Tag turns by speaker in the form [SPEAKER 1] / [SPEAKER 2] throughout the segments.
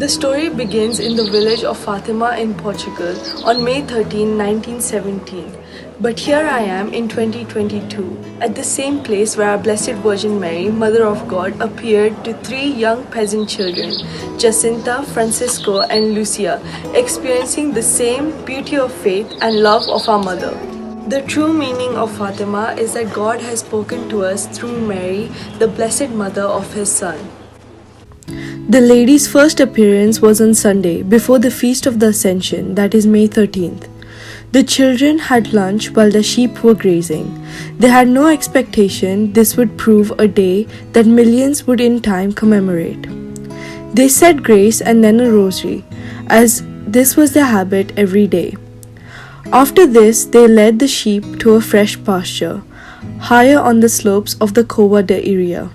[SPEAKER 1] The story begins in the village of Fatima in Portugal on May 13, 1917. But here I am in 2022, at the same place where our Blessed Virgin Mary, Mother of God, appeared to three young peasant children, Jacinta, Francisco, and Lucia, experiencing the same beauty of faith and love of our Mother. The true meaning of Fatima is that God has spoken to us through Mary, the Blessed Mother of His Son. The lady's first appearance was on Sunday, before the Feast of the Ascension, that is May 13th. The children had lunch while the sheep were grazing. They had no expectation this would prove a day that millions would in time commemorate. They said grace and then a rosary, as this was their habit every day. After this, they led the sheep to a fresh pasture, higher on the slopes of the Cova de Iria.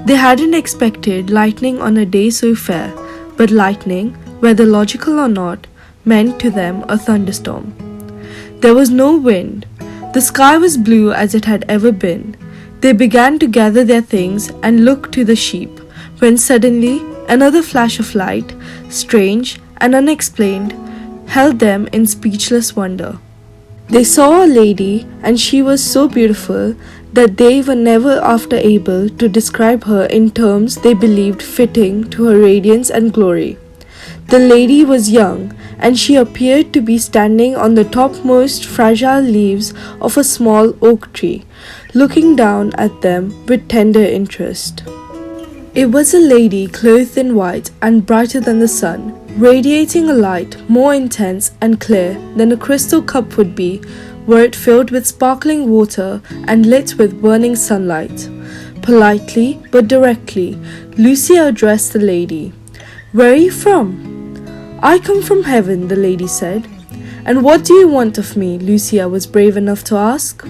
[SPEAKER 1] They hadn't expected lightning on a day so fair, but lightning, whether logical or not, meant to them a thunderstorm. There was no wind. The sky was blue as it had ever been. They began to gather their things and look to the sheep, when suddenly another flash of light, strange and unexplained, held them in speechless wonder. They saw a lady, and she was so beautiful that they were never after able to describe her in terms they believed fitting to her radiance and glory. The lady was young, and she appeared to be standing on the topmost fragile leaves of a small oak tree, looking down at them with tender interest. It was a lady clothed in white and brighter than the sun, radiating a light more intense and clear than a crystal cup would be were it filled with sparkling water and lit with burning sunlight. Politely but directly, Lucia addressed the lady. "Where are you from?" "I come from heaven," the lady said. "And what do you want of me?" Lucia was brave enough to ask.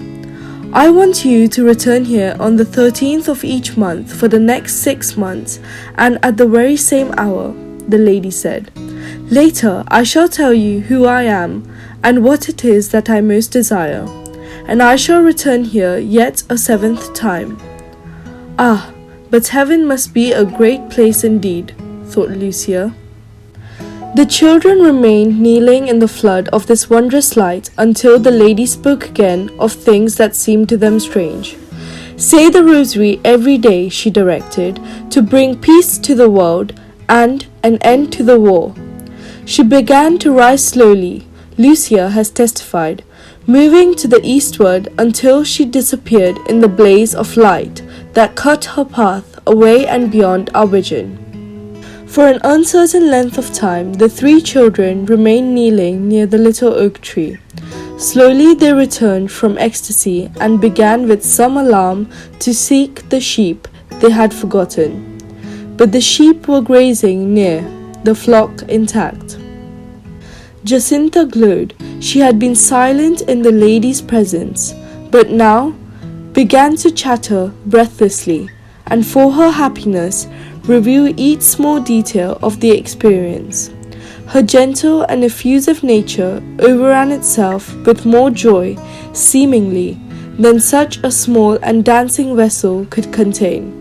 [SPEAKER 1] "I want you to return here on the 13th of each month for the next 6 months, and at the very same hour," the lady said. "Later I shall tell you who I am and what it is that I most desire, and I shall return here yet a 7th time." "Ah, but heaven must be a great place indeed," thought Lucia. The children remained kneeling in the flood of this wondrous light until the lady spoke again of things that seemed to them strange. "Say the rosary every day," she directed, "to bring peace to the world and an end to the war." She began to rise slowly, Lucia has testified, moving to the eastward until she disappeared in the blaze of light that cut her path away and beyond our vision. For an uncertain length of time, the three children remained kneeling near the little oak tree. Slowly they returned from ecstasy and began with some alarm to seek the sheep they had forgotten. But the sheep were grazing near, the flock intact. Jacinta glowed. She had been silent in the lady's presence, but now began to chatter breathlessly, and for her happiness, review each small detail of the experience. Her gentle and effusive nature overran itself with more joy, seemingly, than such a small and dancing vessel could contain.